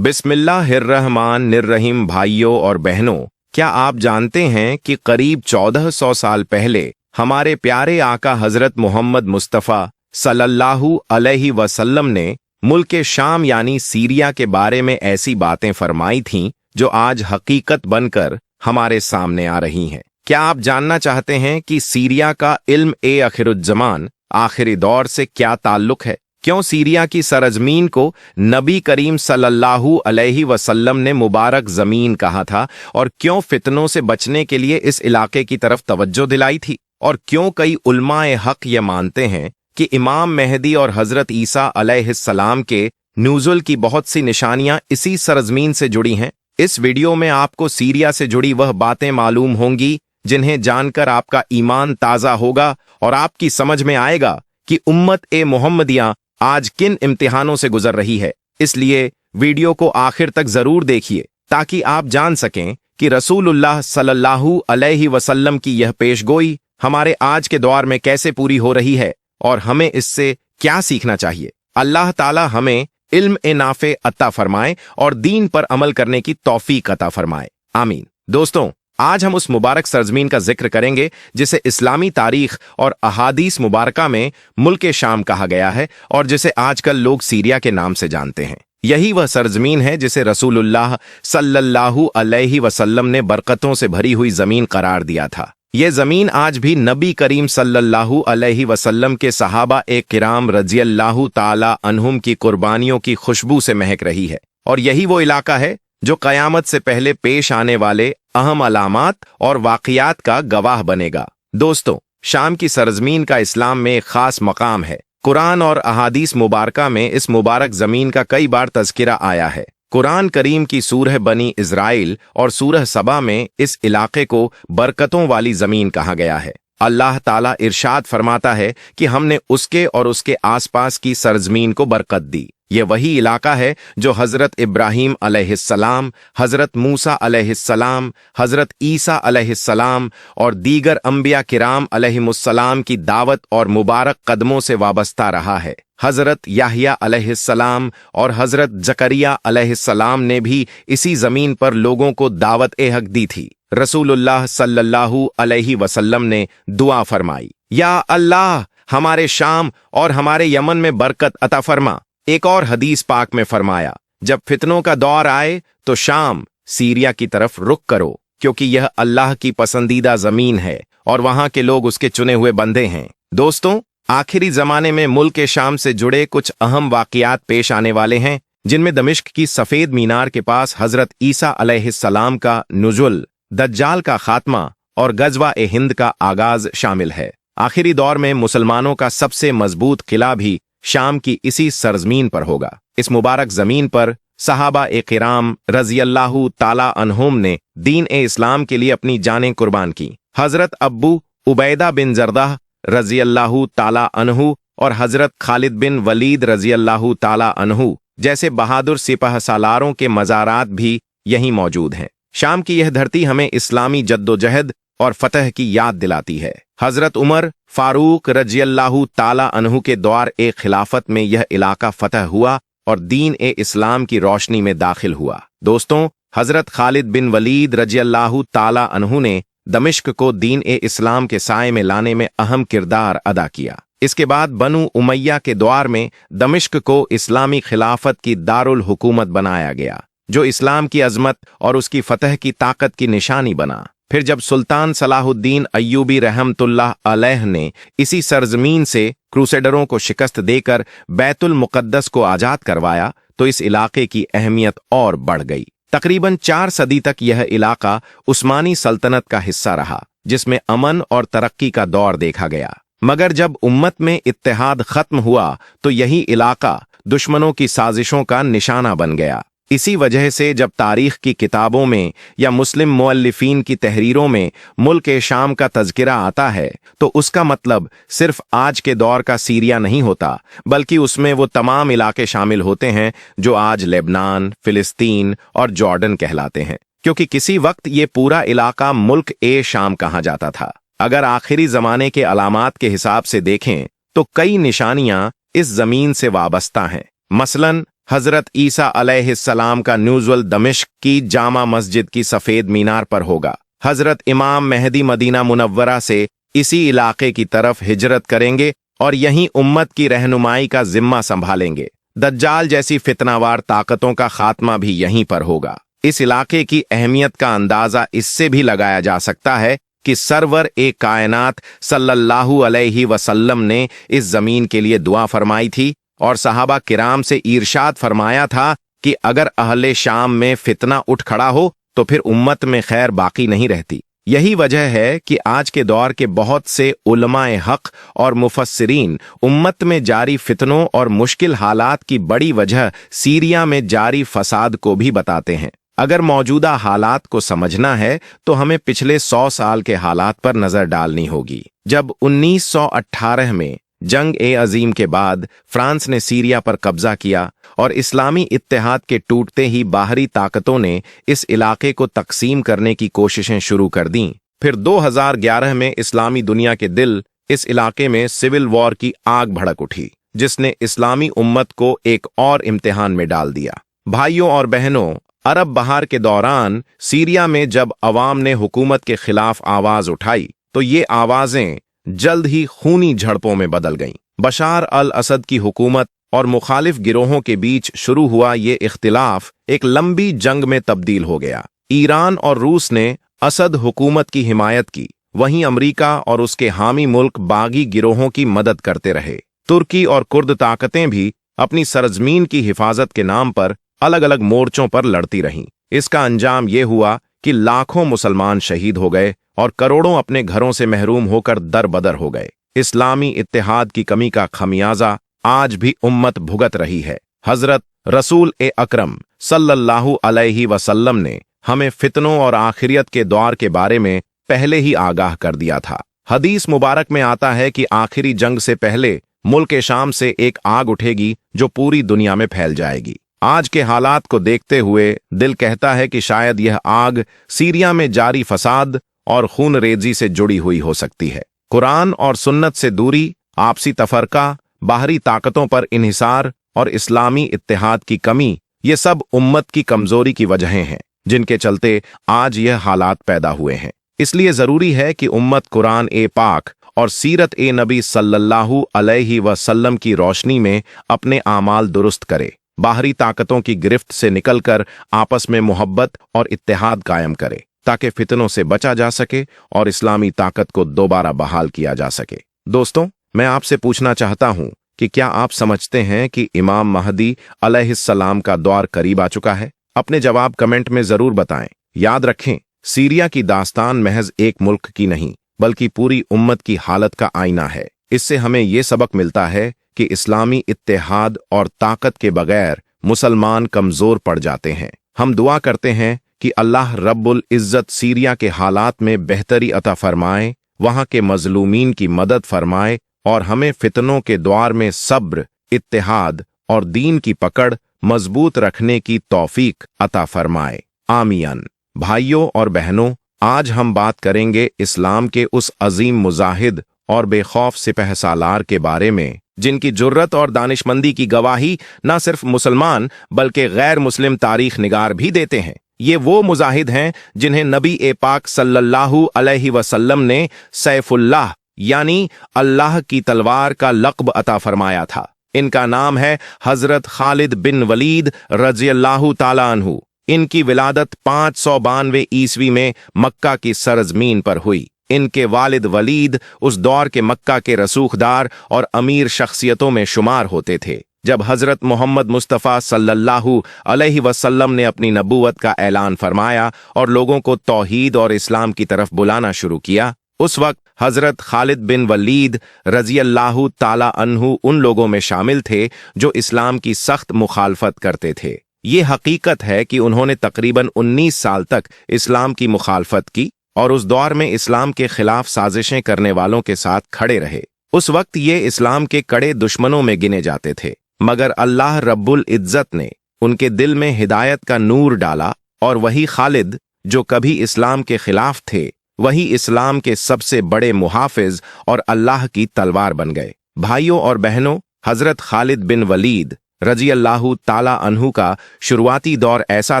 बिस्मिल्लाहिर्रहमानिर्रहीम। भाइयों और बहनों, क्या आप जानते हैं कि करीब 1400 साल पहले हमारे प्यारे आका हजरत मोहम्मद मुस्तफ़ा सल्लल्लाहु अलैहि वसल्लम ने मुल्क शाम यानी सीरिया के बारे में ऐसी बातें फरमाई थीं जो आज हकीकत बनकर हमारे सामने आ रही हैं। क्या आप जानना चाहते हैं कि सीरिया का इल्म ए आखिरुज्जमान आखिरी दौर से क्या ताल्लुक है? क्यों सीरिया की सरजमीन को नबी करीम सल्लल्लाहु अलैहि वसल्लम ने मुबारक जमीन कहा था, और क्यों फितनों से बचने के लिए इस इलाके की तरफ तवज्जो दिलाई थी? और क्यों कई उलमाए हक ये मानते हैं कि इमाम मेहदी और हजरत ईसा अलैहिस्सलाम के नुज़ुल की बहुत सी निशानियां इसी सरजमीन से जुड़ी हैं? इस वीडियो में आपको सीरिया से जुड़ी वह बातें मालूम होंगी जिन्हें जानकर आपका ईमान ताज़ा होगा और आपकी समझ में आएगा कि उम्मत ए मोहम्मदिया आज किन इम्तिहानों से गुजर रही है। इसलिए वीडियो को आखिर तक जरूर देखिए ताकि आप जान सकें कि रसूलुल्लाह सल्लल्लाहु अलैहि वसल्लम की यह पेशगोई हमारे आज के दौर में कैसे पूरी हो रही है और हमें इससे क्या सीखना चाहिए। अल्लाह ताला हमें इल्म ए नाफे अता फरमाए और दीन पर अमल करने की तौफीक अता फरमाए, आमीन। दोस्तों, आज हम उस मुबारक सरजमीन का जिक्र करेंगे जिसे इस्लामी तारीख और अहादीस मुबारका में मुल्क शाम कहा गया है और जिसे आजकल लोग सीरिया के नाम से जानते हैं। यही वह सरजमीन है जिसे रसूलुल्लाह सल्लल्लाहु अलैहि वसल्लम ने बरकतों से भरी हुई जमीन करार दिया था। यह जमीन आज भी नबी करीम सल्लल्लाहु अलैहि वसल्लम के सहाबा ए किराम रज़ियल्लाहु ताला अन्हुम की कुर्बानियों की खुशबू से महक रही है, और यही वो इलाका है जो कयामत से पहले पेश आने वाले अहम अलामात और वाक़ियात का गवाह बनेगा। दोस्तों, शाम की सरजमीन का इस्लाम में एक खास मकाम है। कुरान और अहादीस मुबारका में इस मुबारक जमीन का कई बार तज़किरा आया है। कुरान करीम की सूरह बनी इज़राइल और सूरह सबा में इस इलाके को बरकतों वाली जमीन कहा गया है। अल्लाह ताला इरशाद फरमाता है कि हमने उसके और उसके आसपास की सरजमीन को बरकत दी। ये वही इलाका है जो हजरत इब्राहीम अलैहिस्सलाम, हजरत मूसा अलैहिस्सलाम, हजरत ईसा अलैहिस्सलाम और दीगर अंबिया किराम अलैहिमुस्सलाम की दावत और मुबारक कदमों से वाबस्ता रहा है। हजरत याहिया अलैहिस्सलाम और हजरत जकरिया अलैहिस्सलाम ने भी इसी जमीन पर लोगों को दावत ए हक दी थी। रसूलुल्लाह सल्लल्लाहु अलैहि वसल्लम ने दुआ फरमाई, या अल्लाह हमारे शाम और हमारे यमन में बरकत अता फरमा। एक और हदीस पाक में फरमाया, जब फितनों का दौर आए तो शाम सीरिया की तरफ रुख करो, क्योंकि यह अल्लाह की पसंदीदा जमीन है और वहां के लोग उसके चुने हुए बंदे हैं। दोस्तों, आखिरी जमाने में मुल्क शाम से जुड़े कुछ अहम वाक़ियात पेश आने वाले हैं, जिनमें दमिश्क की सफेद मीनार के पास हजरत ईसा अलैहिस्सलाम का नुज़ुल, दज्जाल का खात्मा और गज़वा ए हिंद का आगाज शामिल है। आखिरी दौर में मुसलमानों का सबसे मजबूत किला भी शाम की इसी सरजमीन पर होगा। इस मुबारक जमीन पर सहाबा ए किराम रज़ियल्लाहु ताला अन्हुम ने दीन ए इस्लाम के लिए अपनी जानें कुर्बान की। हजरत अब्बू उबैदा बिन जरदाह रज़ियल्लाहु ताला अन्हु और हजरत खालिद बिन वलीद रज़ियल्लाहु ताला अन्हु जैसे बहादुर सिपह सालारों के मज़ारात भी यहीं मौजूद हैं। शाम की यह धरती हमें इस्लामी जद्दोजहद और फतह की याद दिलाती है। हजरत उमर फारूक रज़ियल्लाहु ताला अन्हु के दौर ए खिलाफत में यह इलाका फतह हुआ और दीन ए इस्लाम की रोशनी में दाखिल हुआ। दोस्तों, हजरत खालिद बिन वलीद रज़ियल्लाहु ताला अन्हु ने दमिश्क को दीन ए इस्लाम के साए में लाने में अहम किरदार अदा किया। इसके बाद बनु उमैया के दौर में दमिश्क को इस्लामी खिलाफत की दारुल हुकूमत बनाया गया, जो इस्लाम की अजमत और उसकी फतह की ताकत की निशानी बना। फिर जब सुल्तान सलाहुद्दीन अय्यूबी रहमतुल्लाह अलैह ने इसी सरजमीन से क्रूसेडरों को शिकस्त देकर बैतुल मुक़द्दस को आज़ाद करवाया, तो इस इलाके की अहमियत और बढ़ गई। तकरीबन 4 सदी तक यह इलाका उस्मानी सल्तनत का हिस्सा रहा, जिसमें अमन और तरक्की का दौर देखा गया। मगर जब उम्मत में इत्तेहाद खत्म हुआ तो यही इलाका दुश्मनों की साजिशों का निशाना बन गया। इसी वजह से जब तारीख की किताबों में या मुस्लिम मुअल्लिफीन की तहरीरों में मुल्क शाम का तज़किरा आता है, तो उसका मतलब सिर्फ आज के दौर का सीरिया नहीं होता, बल्कि उसमें वो तमाम इलाके शामिल होते हैं जो आज लेबनान, फिलिस्तीन और जॉर्डन कहलाते हैं, क्योंकि किसी वक्त ये पूरा इलाका मुल्क ए शाम कहा जाता था। अगर आखिरी जमाने के अलामात के हिसाब से देखें तो कई निशानियां इस जमीन से वाबस्ता हैं। मसलन हजरत ईसा अलैहिस्सलाम का न्यूज़ुल दमिश्क की जामा मस्जिद की सफेद मीनार पर होगा। हजरत इमाम मेहदी मदीना मुनव्वरा से इसी इलाके की तरफ हिजरत करेंगे और यहीं उम्मत की रहनुमाई का जिम्मा संभालेंगे। दज्जाल जैसी फितनावार ताकतों का खात्मा भी यहीं पर होगा। इस इलाके की अहमियत का अंदाजा इससे भी लगाया जा सकता है कि सरवर ए कायनात सल्लल्लाहु अलैहि वसल्लम ने इस जमीन के लिए दुआ फरमाई थी और सहाबा किराम से इरशाद फरमाया था कि अगर अहले शाम में फितना उठ खड़ा हो तो फिर उम्मत में खैर बाकी नहीं रहती। यही वजह है कि आज के दौर के बहुत से उलमाए हक और मुफस्सिरीन उम्मत में जारी फितनों और मुश्किल हालात की बड़ी वजह सीरिया में जारी फसाद को भी बताते हैं। अगर मौजूदा हालात को समझना है तो हमें पिछले 100 साल के हालात पर नजर डालनी होगी। जब 1918 में जंग ए अजीम के बाद फ्रांस ने सीरिया पर कब्जा किया और इस्लामी इत्तेहाद के टूटते ही बाहरी ताकतों ने इस इलाके को तकसीम करने की कोशिशें शुरू कर दीं, फिर 2011 में इस्लामी दुनिया के दिल इस इलाके में सिविल वॉर की आग भड़क उठी, जिसने इस्लामी उम्मत को एक और इम्तिहान में डाल दिया। भाइयों और बहनों, अरब बहार के दौरान सीरिया में जब अवाम ने हुकूमत के खिलाफ आवाज उठाई तो ये आवाजें जल्द ही खूनी झड़पों में बदल गईं। बशार अल असद की हुकूमत और मुखालिफ गिरोहों के बीच शुरू हुआ ये इख्तिलाफ एक लंबी जंग में तब्दील हो गया। ईरान और रूस ने असद हुकूमत की हिमायत की, वहीं अमरीका और उसके हामी मुल्क बागी गिरोहों की मदद करते रहे। तुर्की और कुर्द ताकतें भी अपनी सरजमीन की हिफाजत के नाम पर अलग अलग मोर्चों पर लड़ती रहीं। इसका अंजाम ये हुआ कि लाखों मुसलमान शहीद हो गए और करोड़ों अपने घरों से महरूम होकर दर-बदर हो गए। इस्लामी इत्तेहाद की कमी का खमियाजा आज भी उम्मत भुगत रही है। हजरत रसूल ए अकरम सल्लल्लाहु अलैहि वसल्लम ने हमें फितनों और आखिरियत के दौर के बारे में पहले ही आगाह कर दिया था। हदीस मुबारक में आता है कि आखिरी जंग से पहले मुल्क शाम से एक आग उठेगी जो पूरी दुनिया में फैल जाएगी। आज के हालात को देखते हुए दिल कहता है कि शायद यह आग सीरिया में जारी फसाद और खून रेजी से जुड़ी हुई हो सकती है। कुरान और सुन्नत से दूरी, आपसी तफरका, बाहरी ताकतों पर इन्हिसार और इस्लामी इत्तेहाद की कमी, ये सब उम्मत की कमजोरी की वजहें हैं जिनके चलते आज यह हालात पैदा हुए हैं। इसलिए जरूरी है कि उम्मत कुरान ए पाक और सीरत ए नबी सल्लल्लाहु अलैहि वसल्लम की रोशनी में अपने आमाल दुरुस्त करे, बाहरी ताकतों की गिरफ्त से निकलकर आपस में मोहब्बत और इत्तेहाद कायम करे ताकि फितनों से बचा जा सके और इस्लामी ताकत को दोबारा बहाल किया जा सके। दोस्तों, मैं आपसे पूछना चाहता हूं कि क्या आप समझते हैं कि इमाम महदी अलैहिस्सलाम का दौर करीब आ चुका है? अपने जवाब कमेंट में जरूर बताएं। याद रखें, सीरिया की दास्तान महज एक मुल्क की नहीं बल्कि पूरी उम्मत की हालत का आईना है। इससे हमें ये सबक मिलता है कि इस्लामी इत्तेहाद और ताकत के बगैर मुसलमान कमजोर पड़ जाते हैं। हम दुआ करते हैं कि अल्लाह रब्बुल इज्जत सीरिया के हालात में बेहतरी अता फरमाए, वहां के मजलूमीन की मदद फरमाए और हमें फितनों के द्वार में सब्र, इत्तेहाद और दीन की पकड़ मजबूत रखने की तौफीक अता फरमाए। आमीन। भाइयों और बहनों, आज हम बात करेंगे इस्लाम के उस अजीम मुजाहिद और बेखौफ सिपह सालार के बारे में जिनकी जुर्रत और दानिशमंदी की गवाही न सिर्फ मुसलमान बल्कि गैर मुस्लिम तारीख निगार भी देते हैं। ये वो मुजाहिद हैं जिन्हें नबी ए पाक सल्लल्लाहु अलैहि वसल्लम ने सैफुल्लाह यानी अल्लाह की तलवार का लक़्ब अता फरमाया था। इनका नाम है हजरत खालिद बिन वलीद रज़ियल्लाहु ताला अन्हु। इनकी विलादत 592 ईस्वी में मक्का की सरजमीन पर हुई। इनके वालिद वलीद उस दौर के मक्का के रसूखदार और अमीर शख्सियतों में शुमार होते थे। जब हजरत मोहम्मद मुस्तफ़ा सल्लल्लाहु अलैहि वसल्लम ने अपनी नबूवत का ऐलान फरमाया और लोगों को तौहीद और इस्लाम की तरफ बुलाना शुरू किया, उस वक्त हजरत खालिद बिन वलीद रज़ियल्लाहु ताला अन्हु उन लोगों में शामिल थे जो इस्लाम की सख्त मुखालफत करते थे। ये हकीकत है कि उन्होंने तकरीबन 19 साल तक इस्लाम की मुखालफत की और उस दौर में इस्लाम के खिलाफ साजिशें करने वालों के साथ खड़े रहे। उस वक्त ये इस्लाम के कड़े दुश्मनों में गिने जाते थे, मगर अल्लाह रब्बुल इज्जत ने उनके दिल में हिदायत का नूर डाला और वही खालिद जो कभी इस्लाम के खिलाफ थे वही इस्लाम के सबसे बड़े मुहाफिज और अल्लाह की तलवार बन गए। भाइयों और बहनों, हजरत खालिद बिन वलीद रजी अल्लाह ताला अन्हु का शुरुआती दौर ऐसा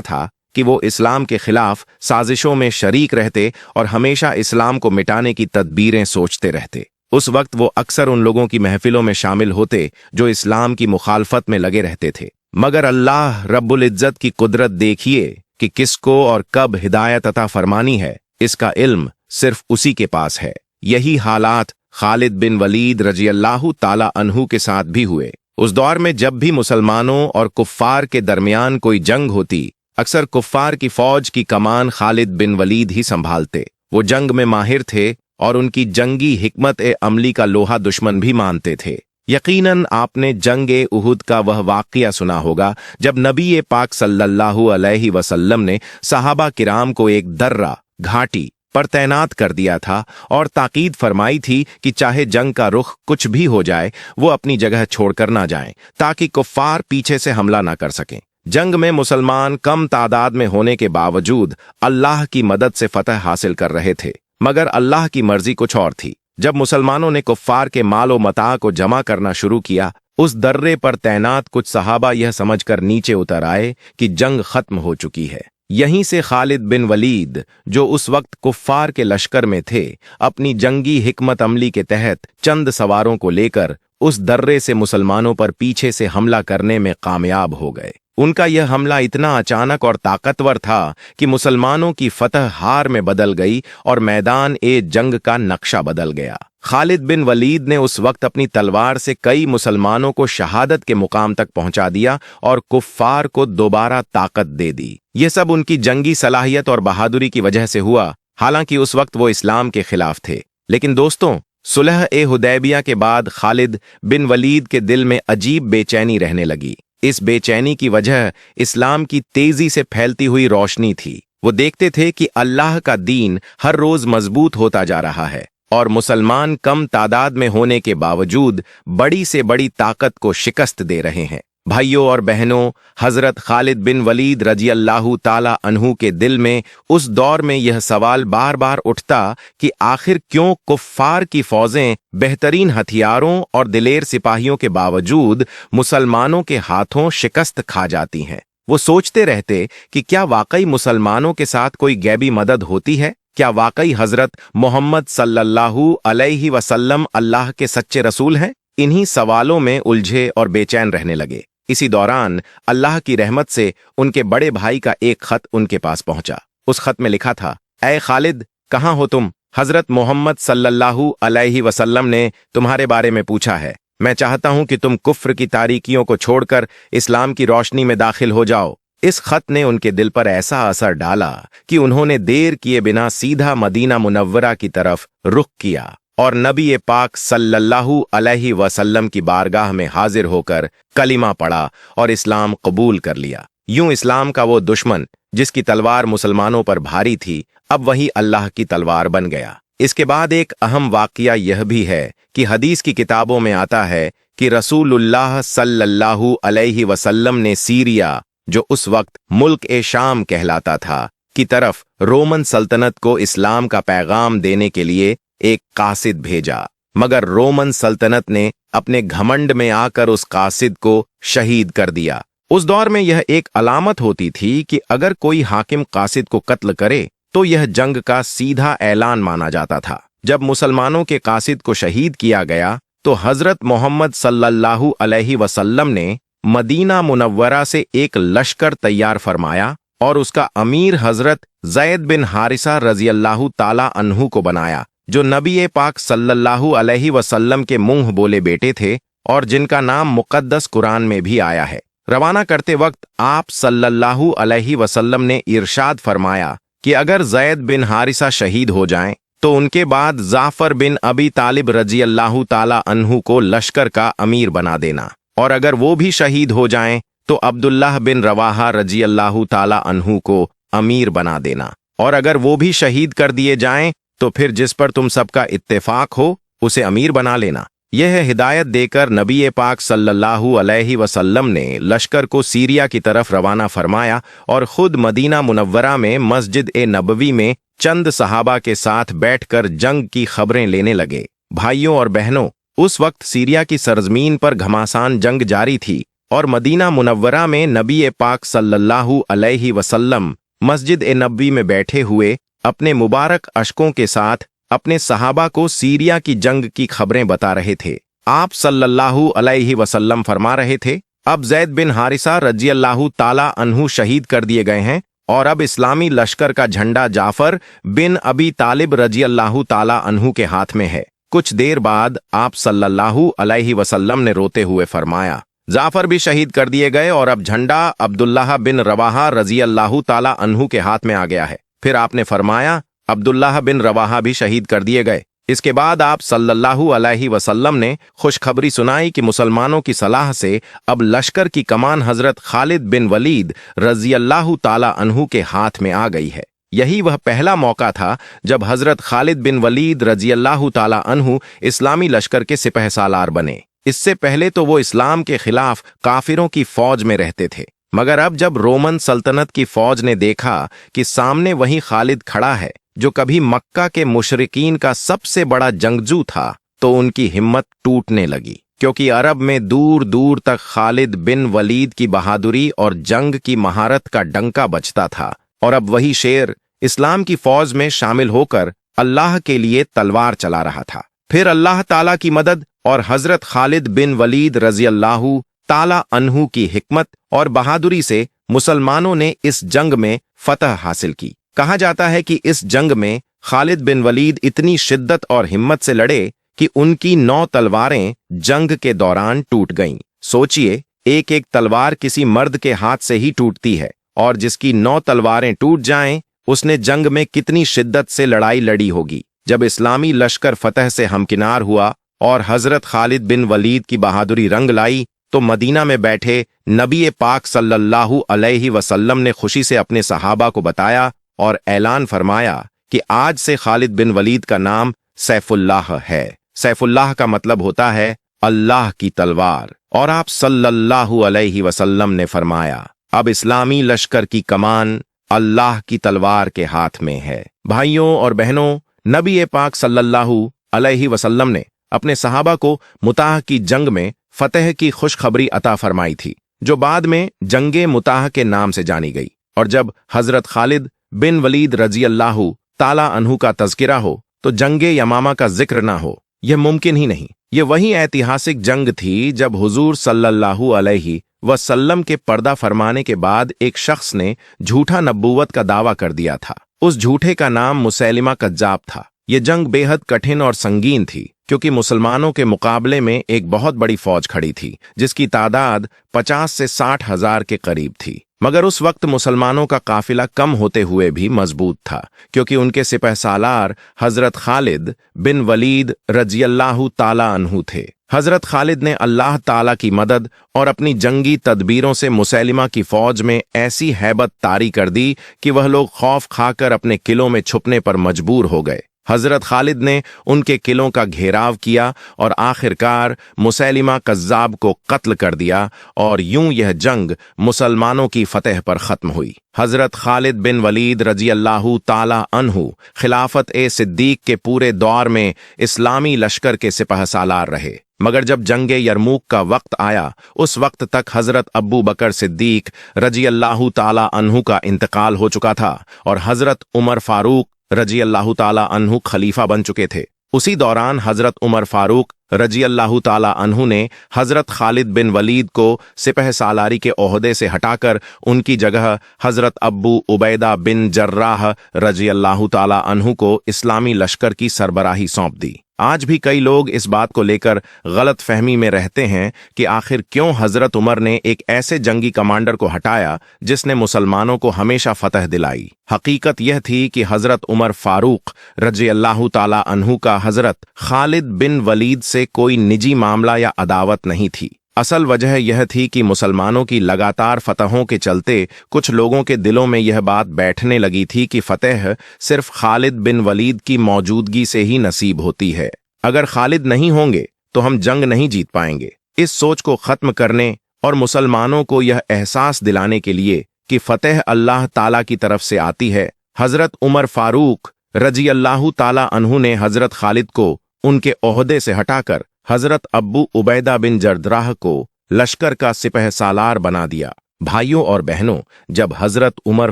था कि वो इस्लाम के खिलाफ साजिशों में शरीक रहते और हमेशा इस्लाम को मिटाने की तदबीरें सोचते रहते। उस वक्त वो अक्सर उन लोगों की महफिलों में शामिल होते जो इस्लाम की मुखालफत में लगे रहते थे। मगर अल्लाह रब्बुल इज्जत की कुदरत देखिए कि किसको और कब हिदायत अता फरमानी है, इसका इल्म सिर्फ उसी के पास है। यही हालात खालिद बिन वलीद रजी अल्लाह ताला अन्हु के साथ भी हुए। उस दौर में जब भी मुसलमानों और कुफ्फार के दरमियान कोई जंग होती, अक्सर कुफ्फार की फौज की कमान खालिद बिन वलीद ही संभालते। वो जंग में माहिर थे और उनकी जंगी हिकमत ए अमली का लोहा दुश्मन भी मानते थे। यकीनन आपने जंग ए उहुद का वह वाक़या सुना होगा जब नबी पाक सल्लल्लाहु अलैहि वसल्लम ने सहाबा किराम को एक दर्रा घाटी पर तैनात कर दिया था और ताकीद फरमाई थी कि चाहे जंग का रुख कुछ भी हो जाए, वो अपनी जगह छोड़कर ना जाएं, ताकि कुफ्फार पीछे से हमला ना कर सकें। जंग में मुसलमान कम तादाद में होने के बावजूद अल्लाह की मदद से फतह हासिल कर रहे थे, मगर अल्लाह की मर्जी कुछ और थी। जब मुसलमानों ने कुफ्फार के मालो मता को जमा करना शुरू किया, उस दर्रे पर तैनात कुछ सहाबा यह समझकर नीचे उतर आए कि जंग खत्म हो चुकी है। यहीं से खालिद बिन वलीद, जो उस वक्त कुफ्फार के लश्कर में थे, अपनी जंगी हिकमत अमली के तहत चंद सवारों को लेकर उस दर्रे से मुसलमानों पर पीछे से हमला करने में कामयाब हो गए। उनका यह हमला इतना अचानक और ताकतवर था कि मुसलमानों की फतह हार में बदल गई और मैदान ए जंग का नक्शा बदल गया। खालिद बिन वलीद ने उस वक्त अपनी तलवार से कई मुसलमानों को शहादत के मुकाम तक पहुंचा दिया और कुफ्फार को दोबारा ताकत दे दी। यह सब उनकी जंगी सलाहियत और बहादुरी की वजह से हुआ। हालांकि उस वक्त वो इस्लाम के खिलाफ थे। लेकिन दोस्तों, सुलह ए हुदैबिया के बाद खालिद बिन वलीद के दिल में अजीब बेचैनी रहने लगी। इस बेचैनी की वजह इस्लाम की तेजी से फैलती हुई रोशनी थी। वो देखते थे कि अल्लाह का दीन हर रोज मजबूत होता जा रहा है और मुसलमान कम तादाद में होने के बावजूद बड़ी से बड़ी ताकत को शिकस्त दे रहे हैं। भाइयों और बहनों, हजरत खालिद बिन वलीद रजी अल्लाह ताला अन्हु के दिल में उस दौर में यह सवाल बार बार उठता कि आखिर क्यों कुफ्फार की फौजें बेहतरीन हथियारों और दिलेर सिपाहियों के बावजूद मुसलमानों के हाथों शिकस्त खा जाती हैं। वो सोचते रहते कि क्या वाकई मुसलमानों के साथ कोई गैबी मदद होती है? क्या वाकई हजरत मोहम्मद सल्लल्लाहु अलैहि वसल्लम अल्लाह के सच्चे रसूल हैं? इन्हीं सवालों में उलझे और बेचैन रहने लगे। इसी दौरान अल्लाह की रहमत से उनके बड़े भाई का एक खत उनके पास पहुंचा। उस खत में लिखा था, ऐ खालिद, कहाँ हो तुम? हजरत मोहम्मद सल्लल्लाहु अलैहि वसल्लम ने तुम्हारे बारे में पूछा है। मैं चाहता हूं कि तुम कुफ्र की तारीकियों को छोड़कर इस्लाम की रोशनी में दाखिल हो जाओ। इस खत ने उनके दिल पर ऐसा असर डाला कि उन्होंने देर किए बिना सीधा मदीना मुनव्वरा की तरफ रुख किया और नबी पाक सल्लल्लाहु अलैहि वसल्लम की बारगाह में हाजिर होकर कलिमा पढ़ा और इस्लाम कबूल कर लिया। यूं इस्लाम का वो दुश्मन जिसकी तलवार मुसलमानों पर भारी थी, अब वही अल्लाह की तलवार बन गया। इसके बाद एक अहम वाकया यह भी है कि हदीस की किताबों में आता है कि रसूलुल्लाह सल्लल्लाहु अलैहि वसल्लम ने सीरिया, जो उस वक्त मुल्क ए शाम कहलाता था, की तरफ रोमन सल्तनत को इस्लाम का पैगाम देने के लिए एक कासिद भेजा, मगर रोमन सल्तनत ने अपने घमंड में आकर उस कासिद को शहीद कर दिया। उस दौर में यह एक अलामत होती थी कि अगर कोई हाकिम कासिद को कत्ल करे तो यह जंग का सीधा ऐलान माना जाता था। जब मुसलमानों के कासिद को शहीद किया गया तो हजरत मोहम्मद सल्लल्लाहु अलैहि वसल्लम ने मदीना मुनव्वरा से एक लश्कर तैयार फरमाया और उसका अमीर हजरत ज़ैद बिन हारिसा रजी अल्लाह ताला अन्हु को बनाया, जो नबी पाक सल्लल्लाहु अलैहि वसल्लम के मुंह बोले बेटे थे और जिनका नाम मुकद्दस कुरान में भी आया है। रवाना करते वक्त आप सल्लल्लाहु अलैहि वसल्लम ने इरशाद फरमाया कि अगर ज़ैद बिन हारिसा शहीद हो जाएं तो उनके बाद जाफर बिन अबी तालिब रजी अल्लाह ताला अन्हु को लश्कर का अमीर बना देना, और अगर वो भी शहीद हो जाएं तो अब्दुल्लाह बिन रवाहा रजी अल्लाह ताला अन्हु को अमीर बना देना, और अगर वो भी शहीद कर दिए जाएं तो फिर जिस पर तुम सबका इत्तेफाक हो उसे अमीर बना लेना। यह हिदायत देकर नबी पाक सल्लल्लाहु अलैहि वसल्लम ने लश्कर को सीरिया की तरफ रवाना फरमाया और खुद मदीना मुनव्वरा में मस्जिद ए नबवी में चंद सहाबा के साथ बैठकर जंग की खबरें लेने लगे। भाइयों और बहनों, उस वक्त सीरिया की सरजमीन पर घमासान जंग जारी थी और मदीना मुनव्वरा में नबी पाक सल्लल्लाहु अलैहि वसल्लम मस्जिद ए नबवी में बैठे हुए अपने मुबारक अशकों के साथ अपने सहाबा को सीरिया की जंग की खबरें बता रहे थे। आप सल्लल्लाहु अलैहि वसल्लम फरमा रहे थे, अब ज़ैद बिन हारिसा रज़ियल्लाहु ताला अन्हु शहीद कर दिए गए हैं और अब इस्लामी लश्कर का झंडा जाफर बिन अबी तालिब रज़ियल्लाहु ताला अन्हु के हाथ में है। कुछ देर बाद आप सल्लल्लाहु अलैहि वसल्लम ने रोते हुए फरमाया, जाफर भी शहीद कर दिए गए और अब झंडा अब्दुल्लाह बिन रवाहा रज़ियल्लाहु ताला अन्हु के हाथ में आ गया है। फिर आपने फरमाया, अब्दुल्लाह बिन रवाहा भी शहीद कर दिए गए। इसके बाद आप सल्लल्लाहु अलैहि वसल्लम ने खुशखबरी सुनाई कि मुसलमानों की सलाह से अब लश्कर की कमान हजरत खालिद बिन वलीद रज़ियल्लाहु ताला अन्हु के हाथ में आ गई है। यही वह पहला मौका था जब हजरत खालिद बिन वलीद रज़ियल्लाहु ताला अन्हु इस्लामी लश्कर के सिपहसालार बने। इससे पहले तो वो इस्लाम के खिलाफ काफिरों की फौज में रहते थे, मगर अब जब रोमन सल्तनत की फौज ने देखा कि सामने वही खालिद खड़ा है जो कभी मक्का के मुशरिकीन का सबसे बड़ा जंगजू था, तो उनकी हिम्मत टूटने लगी, क्योंकि अरब में दूर दूर तक खालिद बिन वलीद की बहादुरी और जंग की महारत का डंका बजता था। और अब वही शेर इस्लाम की फौज में शामिल होकर अल्लाह के लिए तलवार चला रहा था। फिर अल्लाह ताला की मदद और हजरत खालिद बिन वलीद रज़ियल्लाहु ताला अन्हु की हिकमत और बहादुरी से मुसलमानों ने इस जंग में फतह हासिल की। कहा जाता है कि इस जंग में खालिद बिन वलीद इतनी शिद्दत और हिम्मत से लड़े कि उनकी 9 तलवारें जंग के दौरान टूट गईं। सोचिए, एक एक तलवार किसी मर्द के हाथ से ही टूटती है, और जिसकी 9 तलवारें टूट जाएं, उसने जंग में कितनी शिद्दत से लड़ाई लड़ी होगी। जब इस्लामी लश्कर फतह से हमकिनार हुआ और हजरत खालिद बिन वलीद की बहादुरी रंग लाई, तो मदीना में बैठे नबी पाक सल्लल्लाहु अलैहि वसल्लम ने खुशी से अपने सहाबा को बताया और ऐलान फरमाया कि आज से खालिद बिन वलीद का नाम सैफुल्लाह है। सैफुल्लाह का मतलब होता है अल्लाह की तलवार। और आप सल्लल्लाहु अलैहि वसल्लम ने फरमाया, अब इस्लामी लश्कर की कमान अल्लाह की तलवार के हाथ में है। भाइयों और बहनों, नबी पाक सल्लल्लाहु अलैहि वसल्लम ने अपने सहाबा को मुताह की जंग में फतेह की खुशखबरी अता फरमाई थी, जो बाद में जंगे मुताह के नाम से जानी गई। और जब हजरत खालिद बिन वलीद रज़ियल्लाहु ताला अन्हु का तज़किरा हो तो जंगे यमामा का जिक्र ना हो, यह मुमकिन ही नहीं। यह वही ऐतिहासिक जंग थी जब हुजूर सल्लल्लाहु अलैहि वसल्लम के पर्दा फरमाने के बाद एक शख्स ने झूठा नबूवत का दावा कर दिया था। उस झूठे का नाम मुसैलिमा कज्जाब था। यह जंग बेहद कठिन और संगीन थी, क्योंकि मुसलमानों के मुकाबले में एक बहुत बड़ी फौज खड़ी थी जिसकी तादाद 50 से 60 हजार के करीब थी। मगर उस वक्त मुसलमानों का काफिला कम होते हुए भी मजबूत था, क्योंकि उनके सिपहसालार हजरत खालिद बिन वलीद रज़ियल्लाहु ताला अन्हु थे। हजरत खालिद ने अल्लाह ताला की मदद और अपनी जंगी तदबीरों से मुसैलिमा की फौज में ऐसी हैबत तारी कर दी कि वह लोग खौफ खाकर अपने किलों में छुपने पर मजबूर हो गए। हजरत खालिद ने उनके किलों का घेराव किया और आखिरकार मुसैलिमा कज्जाब को कत्ल कर दिया, और यूं यह जंग मुसलमानों की फतेह पर खत्म हुई। हजरत खालिद बिन वलीद रज़ियल्लाहु ताला अन्हु खिलाफत ए सिद्दीक के पूरे दौर में इस्लामी लश्कर के सिपहसालार रहे। मगर जब जंगे यरमूक का वक्त आया, उस वक्त तक हजरत अब्बू बकर सिद्दीक रज़ियल्लाहु ताला अन्हु का इंतकाल हो चुका था और हजरत उमर फारूक रज़ियल्लाहु ताला अन्हु खलीफा बन चुके थे। उसी दौरान हजरत उमर फारूक रज़ियल्लाहु ताला अन्हु ने हजरत खालिद बिन वलीद को सिपहसालारी के ओहदे से हटाकर उनकी जगह हजरत अब्बू उबैदा बिन जर्राह रज़ियल्लाहु ताला अन्हु को इस्लामी लश्कर की सरबराही सौंप दी। आज भी कई लोग इस बात को लेकर गलत फहमी में रहते हैं कि आखिर क्यों हजरत उमर ने एक ऐसे जंगी कमांडर को हटाया जिसने मुसलमानों को हमेशा फतह दिलाई। हकीकत यह थी कि हजरत उमर फारूक रज़ियल्लाहु ताला अन्हु का हजरत खालिद बिन वलीद से कोई निजी मामला या अदावत नहीं थी। असल वजह यह थी कि मुसलमानों की लगातार फतहों के चलते कुछ लोगों के दिलों में यह बात बैठने लगी थी कि फतेह सिर्फ खालिद बिन वलीद की मौजूदगी से ही नसीब होती है। अगर खालिद नहीं होंगे तो हम जंग नहीं जीत पाएंगे। इस सोच को खत्म करने और मुसलमानों को यह एहसास दिलाने के लिए कि फतेह अल्लाह ताला की तरफ से आती है, हजरत उमर फारूक रज़ियल्लाहु ताला अन्हु ने हजरत खालिद को उनके ओहदे से हटाकर हजरत अब्बू उबैदा बिन जर्राह को लश्कर का सिपह सालार बना दिया। भाइयों और बहनों, जब हजरत उमर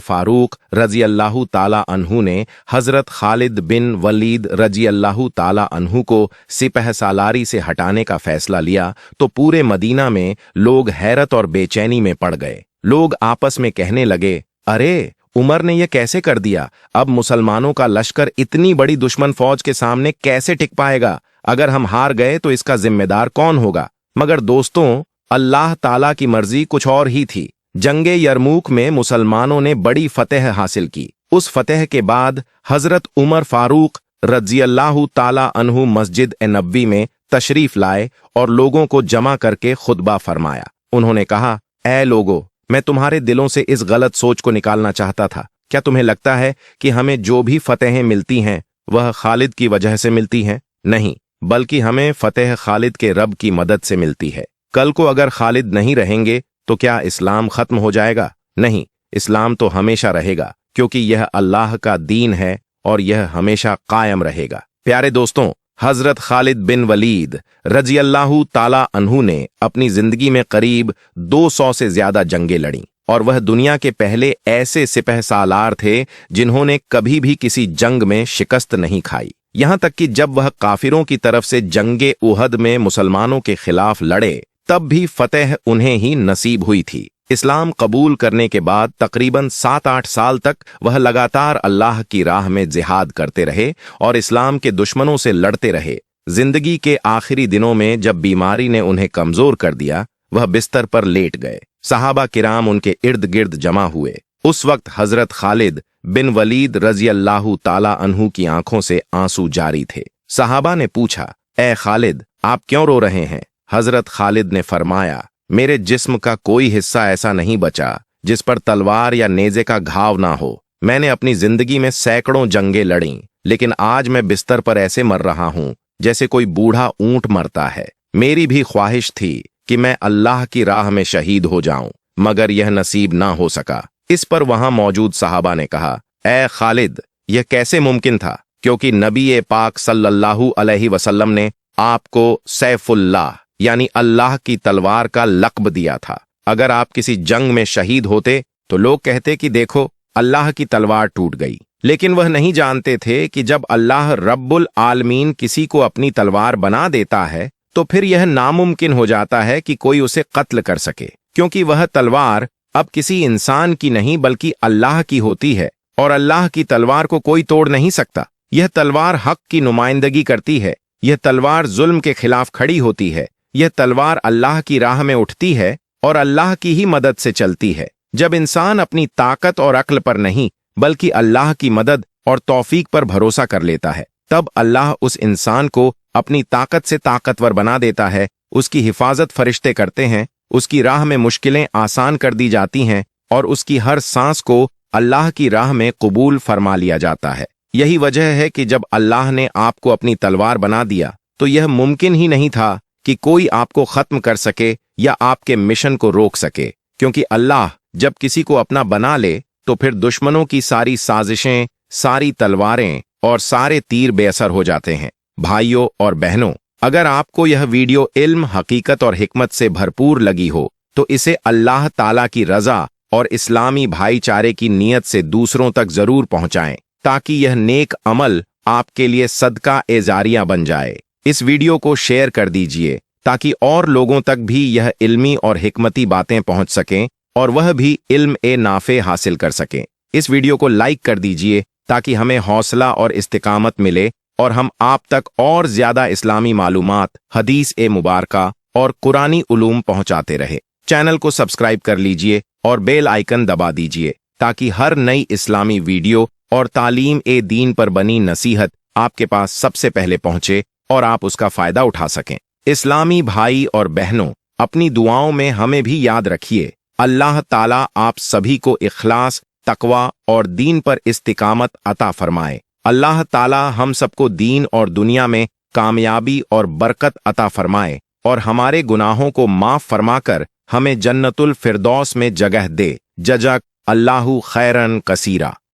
फारूक रजी अल्लाह ताला अन्हु ने हजरत खालिद बिन वलीद रजी अल्लाह ताला अन्हु को सिपह सालारी से हटाने का फैसला लिया तो पूरे मदीना में लोग हैरत और बेचैनी में पड़ गए। लोग आपस में कहने लगे, अरे उमर ने यह कैसे कर दिया? अब मुसलमानों का लश्कर इतनी बड़ी दुश्मन फौज के सामने कैसे टिक पाएगा? अगर हम हार गए तो इसका जिम्मेदार कौन होगा? मगर दोस्तों, अल्लाह ताला की मर्जी कुछ और ही थी। जंगे यरमूक में मुसलमानों ने बड़ी फतेह हासिल की। उस फतेह के बाद हजरत उमर फारूक रजी अल्लाह ताला अन्हु मस्जिद ए नबवी में तशरीफ लाए और लोगों को जमा करके खुतबा फरमाया। उन्होंने कहा, ऐ लोगो, मैं तुम्हारे दिलों से इस गलत सोच को निकालना चाहता था। क्या तुम्हें लगता है कि हमें जो भी फतेहें मिलती हैं वह खालिद की वजह से मिलती हैं? नहीं, बल्कि हमें फतेह खालिद के रब की मदद से मिलती है। कल को अगर खालिद नहीं रहेंगे तो क्या इस्लाम खत्म हो जाएगा? नहीं, इस्लाम तो हमेशा रहेगा, क्योंकि यह अल्लाह का दीन है और यह हमेशा कायम रहेगा। प्यारे दोस्तों, हजरत खालिद बिन वलीद रजी अल्लाह ताला अन्हु ने अपनी जिंदगी में करीब 200 से ज्यादा जंगें लड़ी और वह दुनिया के पहले ऐसे सिपह सालार थे जिन्होंने कभी भी किसी जंग में शिकस्त नहीं खाई। यहां तक कि जब वह काफिरों की तरफ से जंगे उहद में मुसलमानों के खिलाफ लड़े तब भी फतेह उन्हें ही नसीब हुई थी। इस्लाम कबूल करने के बाद तकरीबन 7-8 साल तक वह लगातार अल्लाह की राह में जिहाद करते रहे और इस्लाम के दुश्मनों से लड़ते रहे। जिंदगी के आखिरी दिनों में जब बीमारी ने उन्हें कमजोर कर दिया, वह बिस्तर पर लेट गए। सहाबा किराम उनके इर्द गिर्द जमा हुए। उस वक्त हजरत खालिद बिन वलीद रजी अल्लाह ताला अन्हु की आंखों से आंसू जारी थे। सहाबा ने पूछा, ए खालिद, आप क्यों रो रहे हैं? हजरत खालिद ने फरमाया, मेरे जिस्म का कोई हिस्सा ऐसा नहीं बचा जिस पर तलवार या नेजे का घाव ना हो। मैंने अपनी जिंदगी में सैकड़ों जंगें लड़ी, लेकिन आज मैं बिस्तर पर ऐसे मर रहा हूं जैसे कोई बूढ़ा ऊंट मरता है। मेरी भी ख्वाहिश थी कि मैं अल्लाह की राह में शहीद हो जाऊं, मगर यह नसीब ना हो सका। इस पर वहां मौजूद सहाबा ने कहा, ए खालिद, यह कैसे मुमकिन था? क्योंकि नबी पाक सल्लल्लाहु अलैहि वसल्लम ने आपको सैफुल्लाह यानी अल्लाह की तलवार का लक़्ब दिया था। अगर आप किसी जंग में शहीद होते तो लोग कहते कि देखो, अल्लाह की तलवार टूट गई। लेकिन वह नहीं जानते थे कि जब अल्लाह रब्बुल आलमीन किसी को अपनी तलवार बना देता है तो फिर यह नामुमकिन हो जाता है कि कोई उसे कत्ल कर सके, क्योंकि वह तलवार अब किसी इंसान की नहीं बल्कि अल्लाह की होती है और अल्लाह की तलवार को कोई तोड़ नहीं सकता। यह तलवार हक की नुमाइंदगी करती है। यह तलवार जुल्म के खिलाफ खड़ी होती है। यह तलवार अल्लाह की राह में उठती है और अल्लाह की ही मदद से चलती है। जब इंसान अपनी ताकत और अक्ल पर नहीं बल्कि अल्लाह की मदद और तौफीक पर भरोसा कर लेता है, तब अल्लाह उस इंसान को अपनी ताकत से ताकतवर बना देता है। उसकी हिफाजत फरिश्ते करते हैं, उसकी राह में मुश्किलें आसान कर दी जाती हैं और उसकी हर सांस को अल्लाह की राह में कबूल फरमा लिया जाता है। यही वजह है कि जब अल्लाह ने आपको अपनी तलवार बना दिया तो यह मुमकिन ही नहीं था कि कोई आपको खत्म कर सके या आपके मिशन को रोक सके, क्योंकि अल्लाह जब किसी को अपना बना ले तो फिर दुश्मनों की सारी साजिशें, सारी तलवारें और सारे तीर बेअसर हो जाते हैं। भाइयों और बहनों, अगर आपको यह वीडियो इल्म, हकीकत और हिकमत से भरपूर लगी हो तो इसे अल्लाह ताला की रजा और इस्लामी भाईचारे की नीयत से दूसरों तक जरूर पहुंचाएं, ताकि यह नेक अमल आपके लिए सदका ए जारिया बन जाए। इस वीडियो को शेयर कर दीजिए ताकि और लोगों तक भी यह इल्मी और हिकमती बातें पहुंच सकें और वह भी इल्म ए नाफे हासिल कर सकें। इस वीडियो को लाइक कर दीजिए ताकि हमें हौसला और इस्तिकामत मिले और हम आप तक और ज्यादा इस्लामी मालूमात, हदीस ए मुबारका और कुरानी उलूम पहुंचाते रहे। चैनल को सब्सक्राइब कर लीजिए और बेल आइकन दबा दीजिए ताकि हर नई इस्लामी वीडियो और तालीम ए दीन पर बनी नसीहत आपके पास सबसे पहले पहुंचे और आप उसका फायदा उठा सकें। इस्लामी भाई और बहनों, अपनी दुआओं में हमें भी याद रखिए। अल्लाह ताला आप सभी को इखलास, तकवा और दीन पर इस्तिकामत अता फरमाए। अल्लाह ताला हम सबको दीन और दुनिया में कामयाबी और बरकत अता फरमाए और हमारे गुनाहों को माफ फरमाकर हमें जन्नतुल फिरदौस में जगह दे। जज़ाक अल्लाहु खैरन कसीरा।